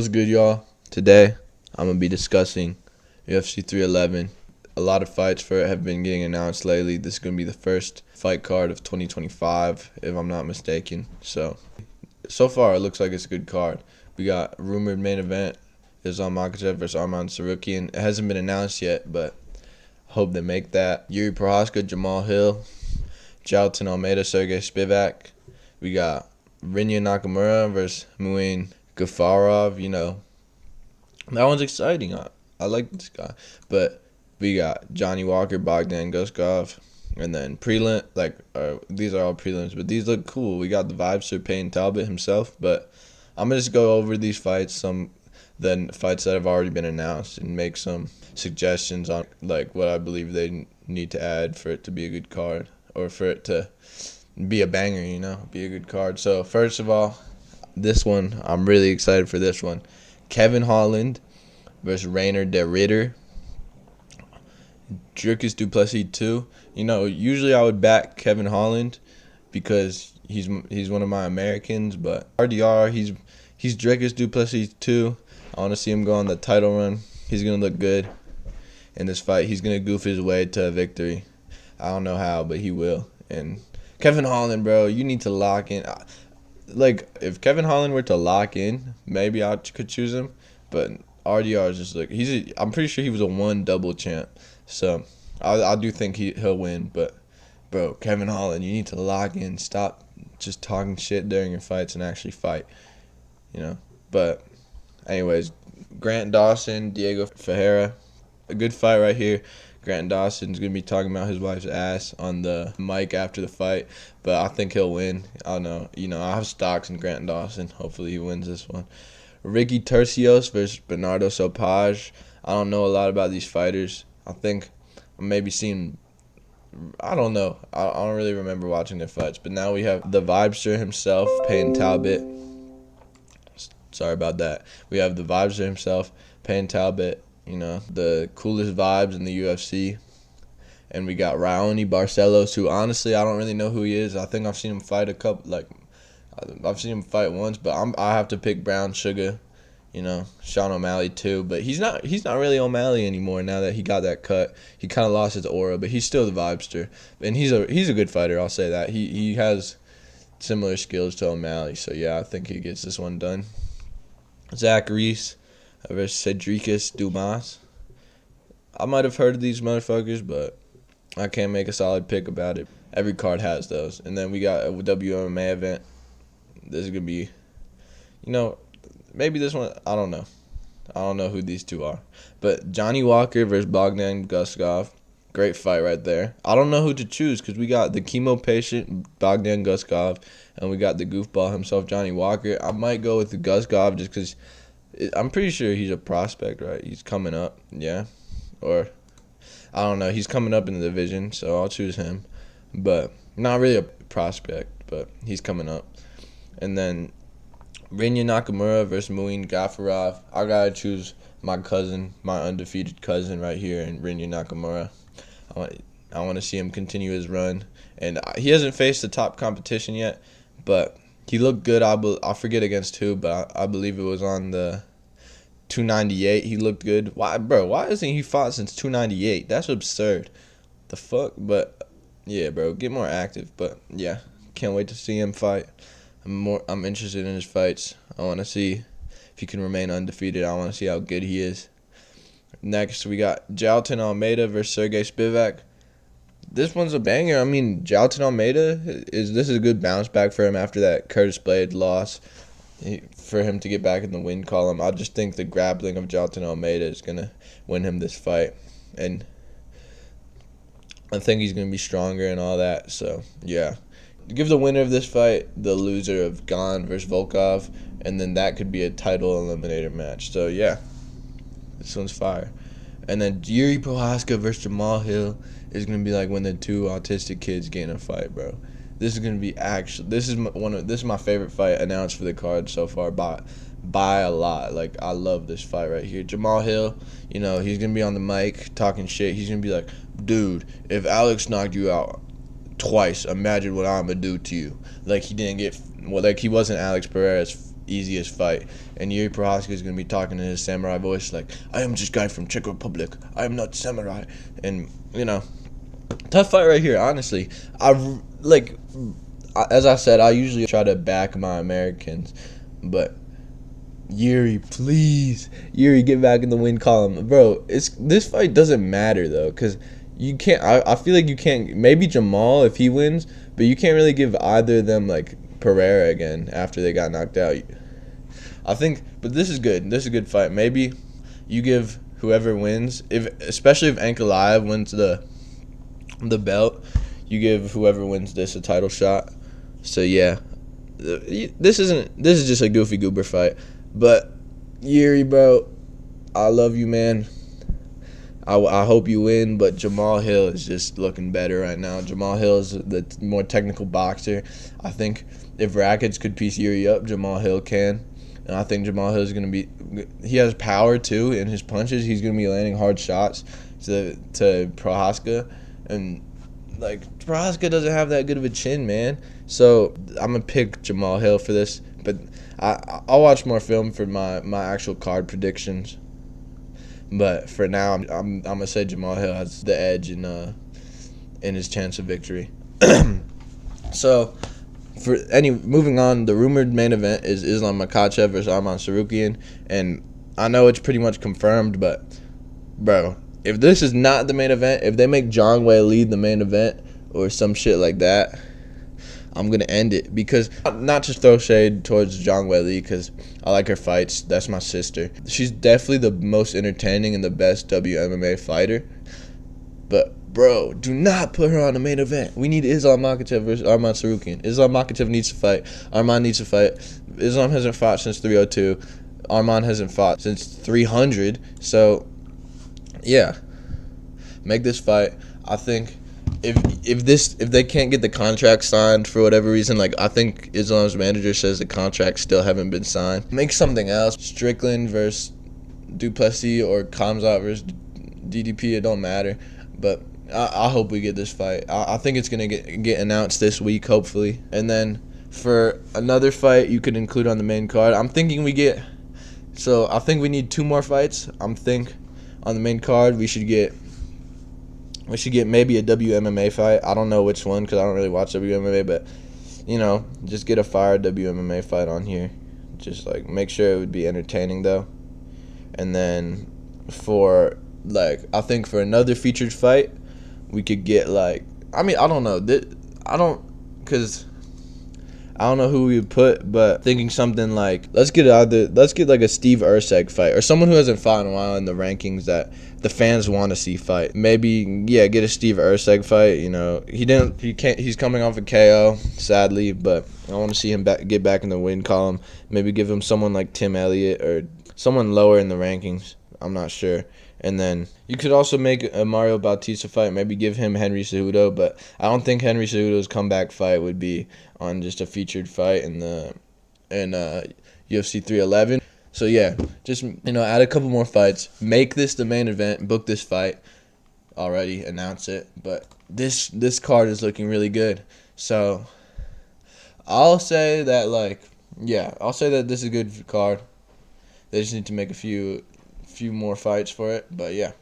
What's good, y'all? Today, I'm going to be discussing UFC 311. A lot of fights for it have been getting announced lately. This is going to be the first fight card of 2025, if I'm not mistaken. So far, it looks like it's a good card. We got rumored main event, Islam Makhachev versus Arman Tsarukyan. It hasn't been announced yet, but I hope they make that. Yuri Prochazka, Jamal Hill, Jailton Almeida, Sergey Spivak. We got Rinya Nakamura versus Muin Gafarov. That one's exciting. I like this guy. But we got Johnny Walker, Bogdan Guskov, and then prelim. These are all prelims, but these look cool. We got the Vibes Payne Talbot himself. But I'm gonna just go over these fights, the fights that have already been announced, and make some suggestions on what I believe they need to add for it to be a good card, or for it to be a banger. Be a good card. So first of all, this one, I'm really excited for this one. Kevin Holland versus Rainer de Ritter. Dricus du Plessis 2. Usually I would back Kevin Holland because he's one of my Americans, but RDR, he's Dricus du Plessis 2. I want to see him go on the title run. He's going to look good in this fight. He's going to goof his way to a victory. I don't know how, but he will. And Kevin Holland, bro, you need to lock in. If Kevin Holland were to lock in, maybe I could choose him. But RDR is just I'm pretty sure he was a one double champ. So I do think he'll win. But bro, Kevin Holland, you need to lock in. Stop just talking shit during your fights and actually fight. But anyways, Grant Dawson, Diego Ferreira, a good fight right here. Grant Dawson's going to be talking about his wife's ass on the mic after the fight, but I think he'll win. I don't know. I have stocks in Grant Dawson. Hopefully he wins this one. Ricky Tercios versus Bernardo Sopage. I don't know a lot about these fighters. I think I'm maybe seeing, I don't know. I don't really remember watching their fights, but now we have the Vibester himself, Payne Talbot. Sorry about that. We have the Vibester himself, Payne Talbot. The coolest vibes in the UFC. And we got Raoni Barcelos, who honestly I don't really know who he is. I think I've seen him fight I've seen him fight once, but I have to pick Brown Sugar. Sean O'Malley too, but he's not really O'Malley anymore now that he got that cut. He kind of lost his aura, but he's still the Vibester, and he's a good fighter. I'll say that he has similar skills to O'Malley. So yeah, I think he gets this one done. Zach Reese versus Cedricus Dumas. I might have heard of these motherfuckers, but I can't make a solid pick about it. Every card has those. And then we got a WMA event. This is going to be, maybe this one, I don't know. I don't know who these two are. But Johnny Walker versus Bogdan Guskov. Great fight right there. I don't know who to choose because we got the chemo patient, Bogdan Guskov, and we got the goofball himself, Johnny Walker. I might go with the Guskov just because I'm pretty sure he's a prospect, right? He's coming up, yeah. Or, I don't know. He's coming up in the division, so I'll choose him. But not really a prospect, but he's coming up. And then Rinya Nakamura versus Muin Gafarov. I got to choose my cousin, my undefeated cousin right here, in Rinya Nakamura. I want to see him continue his run. And he hasn't faced the top competition yet, but he looked good. I forget against who, but I believe it was on the 298. He looked good. Why hasn't he fought since 298? That's absurd. The fuck? But yeah, bro, get more active. But yeah, can't wait to see him fight. I'm interested in his fights. I want to see if he can remain undefeated. I want to see how good he is. Next, we got Jailton Almeida versus Sergey Spivak. This one's a banger. I mean, Jailton Almeida, this is a good bounce back for him after that Curtis Blade loss. For him to get back in the win column, I just think the grappling of Jailton Almeida is going to win him this fight. And I think he's going to be stronger and all that. So, yeah. Give the winner of this fight the loser of Gane versus Volkov, and then that could be a title eliminator match. So, yeah. This one's fire. And then Yuri Prochazka versus Jamal Hill is going to be like when the two autistic kids get in a fight, bro. This is going to be this is my favorite fight announced for the card so far by a lot. I love this fight right here. Jamal Hill, he's going to be on the mic talking shit. He's going to be like, dude, if Alex knocked you out twice, imagine what I'm going to do to you. He didn't get, he wasn't Alex Pereira's easiest fight. And Yuri Prochazka is going to be talking in his samurai voice like, I am just guy from Czech Republic. I am not samurai. And, tough fight right here, honestly. As I said, I usually try to back my Americans. But Yuri, please. Yuri, get back in the win column. Bro, this fight doesn't matter, though, because you can't. I feel like you can't. Maybe Jamal if he wins, but you can't really give either of them like Pereira again after they got knocked out. I think, but this is good. This is a good fight. Maybe you give whoever wins, especially if Ankalaev wins the belt, you give whoever wins this a title shot. So yeah, this is just a goofy goober fight. But Yuri, bro, I love you, man. I hope you win, but Jamal Hill is just looking better right now. Jamal Hill is the more technical boxer. I think if Rakic could piece Yuri up, Jamal Hill can. And I think Jamal Hill is going to be – he has power, too, in his punches. He's going to be landing hard shots to Prochazka. And, Prochazka doesn't have that good of a chin, man. So I'm going to pick Jamal Hill for this. But I'll watch more film for my actual card predictions. But for now, I'm gonna say Jamal Hill has the edge in his chance of victory. So, moving on, the rumored main event is Islam Makhachev versus Arman Tsarukyan, and I know it's pretty much confirmed. But, bro, if this is not the main event, if they make Zhang Wei lead the main event or some shit like that, I'm going to end it. Because, not to throw shade towards Zhang Weili, because I like her fights. That's my sister. She's definitely the most entertaining and the best WMMA fighter. But, bro, do not put her on the main event. We need Islam Makhachev versus Arman Tsarukyan. Islam Makhachev needs to fight. Arman needs to fight. Islam hasn't fought since 302. Arman hasn't fought since 300. So, yeah. Make this fight. I think if they can't get the contract signed for whatever reason, I think Islam's manager says the contracts still haven't been signed. Make something else. Strickland versus Duplessis or Khamzat versus DDP. It don't matter. But I hope we get this fight. I think it's gonna get announced this week, hopefully. And then for another fight you could include on the main card, I'm thinking I think we need 2 more fights. On the main card we should get maybe a WMMA fight. I don't know which one because I don't really watch WMMA, but, just get a fire WMMA fight on here. Just, make sure it would be entertaining, though. And then I think for another featured fight, we could get, I don't know. I don't know who we would put, but thinking something let's get a Steve Erceg fight or someone who hasn't fought in a while in the rankings that the fans want to see fight. Maybe get a Steve Erceg fight. He's coming off a KO, sadly, but I want to see him get back in the win column. Maybe give him someone like Tim Elliott or someone lower in the rankings. I'm not sure. And then you could also make a Mario Bautista fight. Maybe give him Henry Cejudo, but I don't think Henry Cejudo's comeback fight would be on just a featured fight in UFC 311. So yeah, just add a couple more fights. Make this the main event. Book this fight. Already announce it, but this card is looking really good. So I'll say that I'll say that this is a good card. They just need to make a few more fights for it, but yeah.